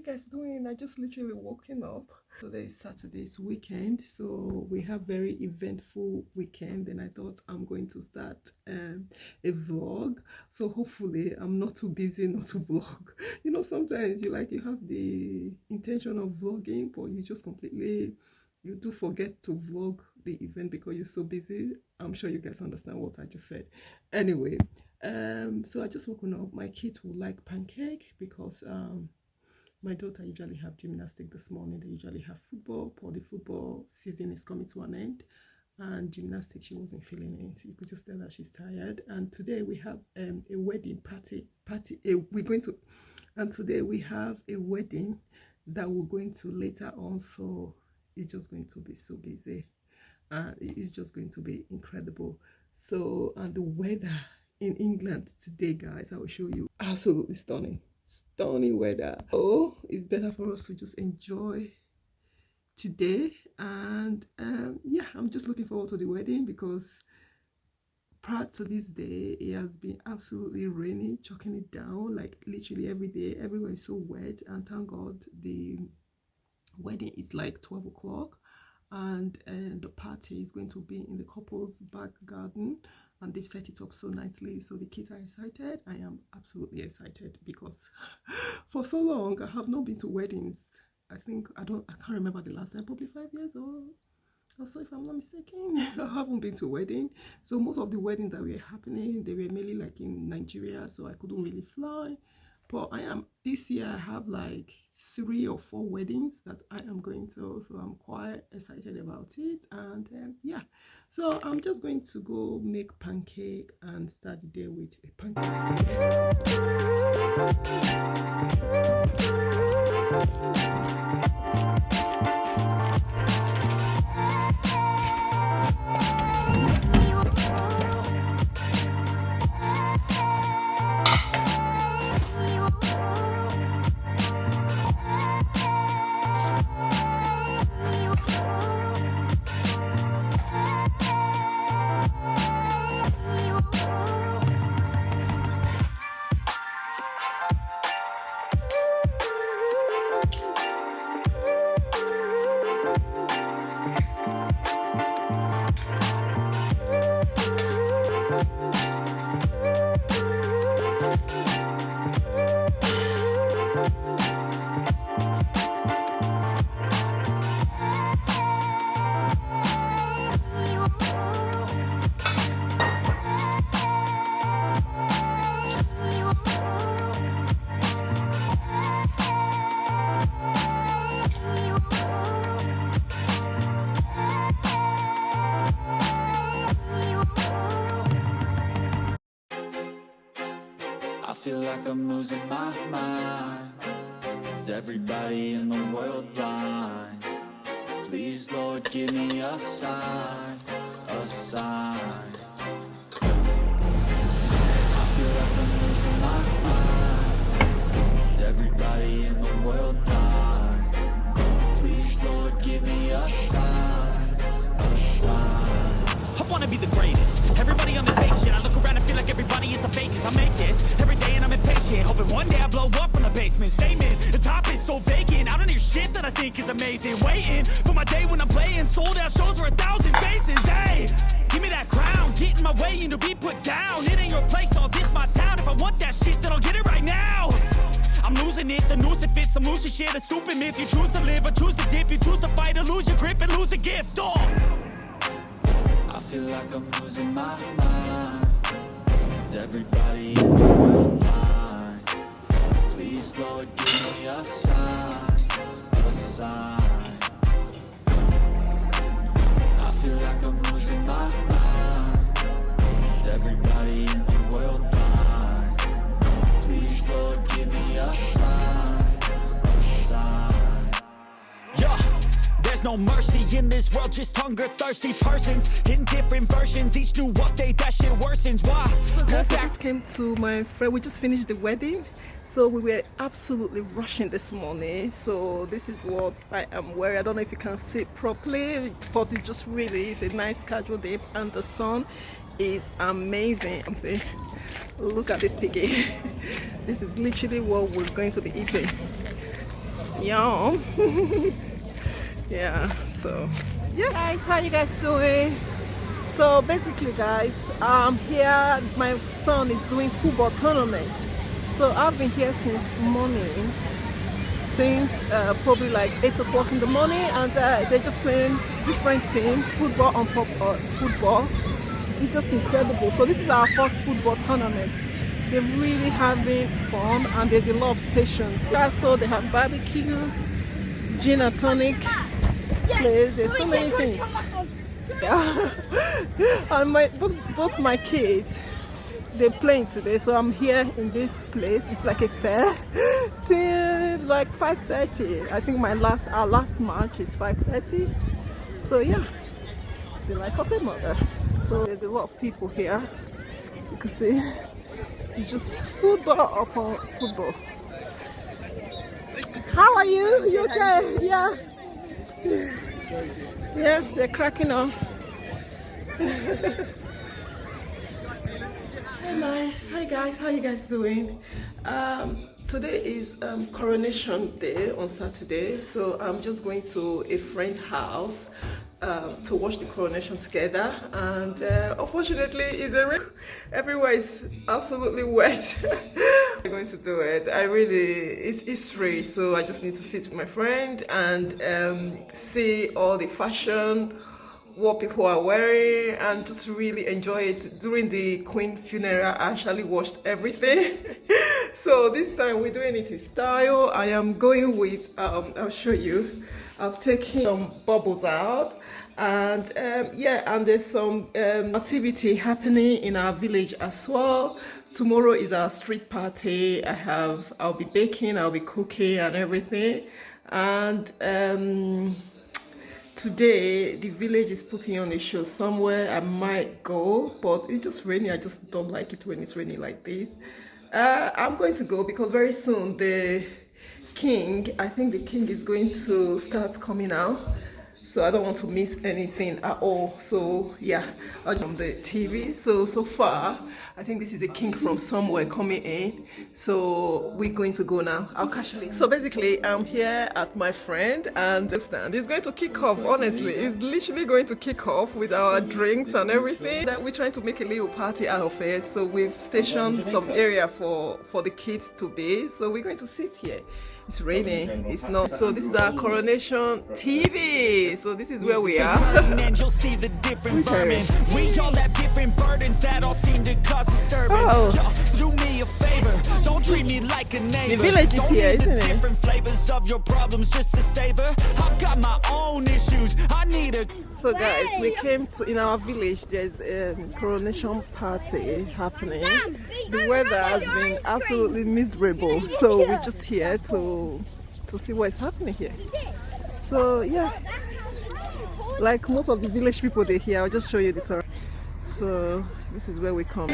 guys doing? I just literally woken up. Today is Saturday's weekend, so we have very eventful weekend, and I thought I'm going to start a vlog. So hopefully I'm not too busy not to vlog. You know, sometimes you have the intention of vlogging, but you just completely you do forget to vlog the event because you're so busy. I'm sure you guys understand what I just said. Anyway, so I just woken up. My kids will like pancake because my daughter usually have gymnastics this morning. They usually have football, but the football season is coming to an end, and gymnastics, she wasn't feeling it. You could just tell that she's tired. And today we have a wedding party. And today we have a wedding that we're going to later on. So it's just going to be so busy, and it's just going to be incredible. So, and the weather in England today, guys, I will show you. Absolutely stunning weather. Oh, it's better for us to just enjoy today. And yeah, I'm just looking forward to the wedding because prior to this day it has been absolutely rainy, chucking it down like literally every day. Everywhere is so wet, and thank God the wedding is like 12 o'clock, and the party is going to be in the couple's back garden, and they've set it up so nicely. So the kids are excited. I am absolutely excited because for so long I have not been to weddings. I can't remember the last time, probably 5 years or so, if I'm not mistaken. I haven't been to a wedding. So most of the weddings that were happening, they were mainly like in Nigeria, so I couldn't really fly. But this year I have like 3 or 4 weddings that I am going to, so I'm quite excited about it. And yeah, so I'm just going to go make pancake and start the day with a pancake. I feel like I'm losing my mind. Is everybody in the world blind? Please, Lord, give me a sign, a sign. I feel like I'm losing my mind. Is everybody in the world blind? Please, Lord, give me a sign, a sign. I wanna be the greatest. Everybody on this hate shit. I look around and feel like everybody is the fakest. I make this every day and I'm impatient, hoping one day I blow up from the basement. Statement, the top is so vacant. I don't hear shit that I think is amazing. Waiting for my day when I'm playing sold out shows for 1,000 faces. Hey, give me that crown, get in my way and to be put down. It ain't your place, all this my town. If I want that shit, then I'll get it right now. I'm losing it, the noose it fits, some losing shit, a stupid myth. You choose to live or choose to dip, you choose to fight or lose your grip and lose a gift. I feel like I'm losing my mind. Is everybody in the world blind? Please, Lord, give me a sign, a sign. I feel like I'm losing my mind. Is everybody in the world blind? Please, Lord, give me a sign, a sign. Yeah. There's no mercy in this world, just hunger-thirsty persons in different versions. Each new update, that shit worsens. Why? So guys, I just came to my friend. We just finished the wedding, so we were absolutely rushing this morning. So this is what I am wearing. I don't know if you can see it properly, but it just really is a nice casual day, and the sun is amazing. Look at this piggy. This is literally what we're going to be eating. Yum. Yeah, so yeah guys, how you guys doing? So basically guys, here my son is doing football tournament. So I've been here since morning, since probably like 8 o'clock in the morning, and they're just playing different teams, football on football. It's just incredible. So this is our first football tournament. They're really having fun, and there's a lot of stations. So they have barbecue, gin and tonic place. There's so many things. Yeah. And both my kids, they're playing today, so I'm here in this place. It's like a fair till like 5:30. I think our last match is 5:30. So yeah, the life of a mother. So there's a lot of people here. You can see it's just football upon football. How are you? You okay? Yeah. Yeah, they're cracking on. Hi guys, how you guys doing? Today is coronation day on Saturday, so I'm just going to a friend's house to watch the coronation together, and unfortunately everywhere is absolutely wet. I'm going to do it. It's history, so I just need to sit with my friend and see all the fashion, what people are wearing, and just really enjoy it. During the Queen funeral, I actually watched everything. So this time we're doing it in style. I am going with, I'll show you. I've taken some bubbles out, and yeah, and there's some activity happening in our village as well. Tomorrow is our street party. I'll be baking, I'll be cooking and everything. And today the village is putting on a show somewhere. I might go, but it's just raining. I just don't like it when it's raining like this. I'm going to go because very soon I think the king is going to start coming out, so I don't want to miss anything at all. So yeah, I'll just on the TV. So far I think this is a king from somewhere coming in, so we're going to go now. I'll catch you later. So basically I'm here at my friend, and the stand is going to kick off. Honestly, it's literally going to kick off with our drinks and everything. That we're trying to make a little party out of it, so we've stationed some area for the kids to be. So we're going to sit here. It's raining, it's not. So this is our coronation TV. So this is where we are. And you'll see the different vermin. We all have different burdens that all seem to cause disturbance. Oh. Do me a favor, don't treat me like a neighbor. The village is here, isn't it? Different flavors of your problems just to savor. I've got my own issues. I need a. So guys, we came to, in our village, there's a coronation party happening. The weather has been absolutely miserable, so we're just here to see what's happening here. So yeah, like most of the village people, they're here. I'll just show you this. So this is where we come.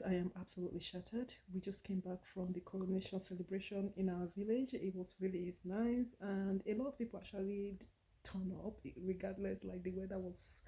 I am absolutely shattered. We just came back from the coronation celebration in our village. It was really nice, and a lot of people actually turned up regardless. Like the weather was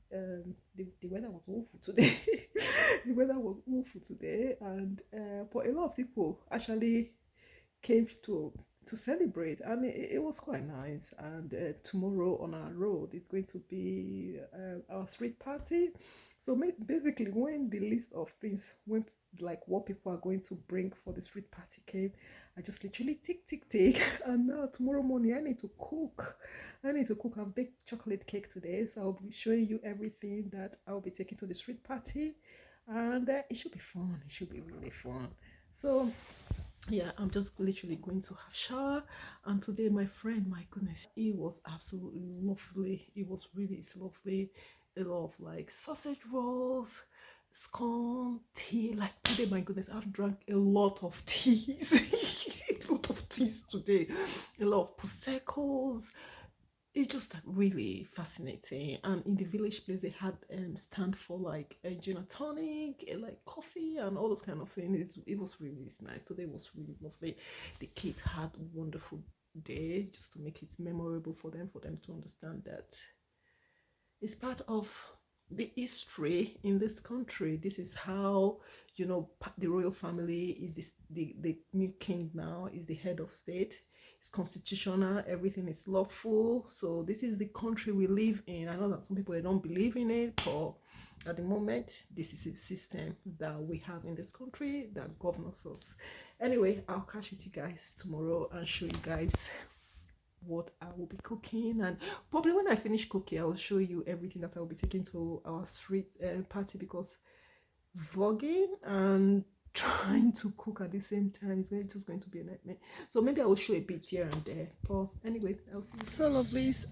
the weather was awful today. The weather was awful today, and but a lot of people actually came to celebrate, and it was quite nice. And tomorrow on our road it's going to be our street party. So basically, when the list of things, like what people are going to bring for the street party came, I just literally tick, and now tomorrow morning I need to cook. I've baked chocolate cake today, so I'll be showing you everything that I'll be taking to the street party, and it should be fun. It should be really fun. So yeah, I'm just literally going to have shower. And today my friend, my goodness, it was absolutely lovely. It was really lovely. A lot of like sausage rolls, scone, tea. Like today, my goodness, I've drank a lot of teas. A lot of teas today. A lot of proseccos. it's just really fascinating. And in the village place, they had stand for like a gin and tonic, like coffee, and all those kind of things. It was really nice. Today was really lovely. The kids had a wonderful day, just to make it memorable for them to understand that it's part of the history in this country. This is how, you know, the royal family is this, the new king now is the head of state. It's constitutional, everything is lawful. So this is the country we live in. I know that some people, they don't believe in it, but at the moment, this is a system that we have in this country that governs us. Anyway, I'll catch with you guys tomorrow and show you guys what I will be cooking, and probably when I finish cooking, I'll show you everything that I will be taking to our street party, because vlogging and trying to cook at the same time is just going to be a nightmare. So maybe I will show a bit here and there, but anyway, I'll see you. So lovelies,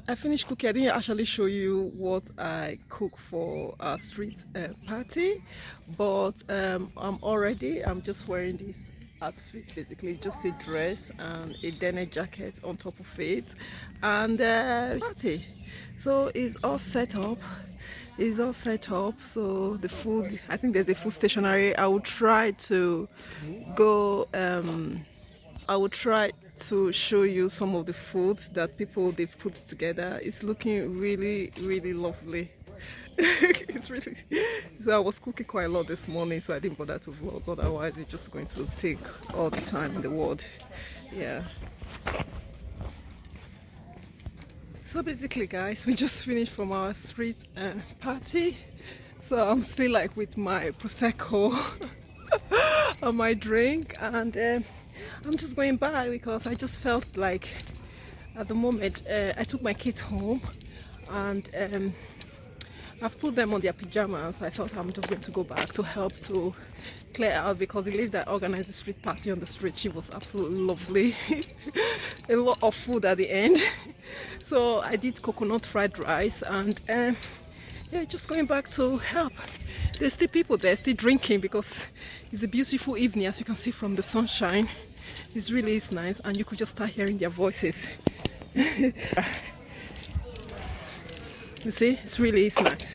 I finished cooking. I didn't actually show you what I cook for our street party, but I'm just wearing this outfit, basically just a dress and a denim jacket on top of it, and party. So it's all set up. So the food, I think there's a food stationery. I will try to go I will try to show you some of the food that they've put together. It's looking really, really lovely. It's really, so I was cooking quite a lot this morning, so I didn't bother to vlog, otherwise it's just going to take all the time in the world. Yeah, so basically guys, we just finished from our street party, so I'm still like with my prosecco and my drink, and I'm just going back because I just felt like at the moment I took my kids home, and I've put them on their pajamas. I thought I'm just going to go back to help to clear out, because the lady that organized the street party on the street, she was absolutely lovely. A lot of food at the end. So I did coconut fried rice, and yeah, just going back to help. There's still people there, still drinking, because it's a beautiful evening, as you can see from the sunshine. It really is nice, and you could just start hearing their voices. You see, it's really nice.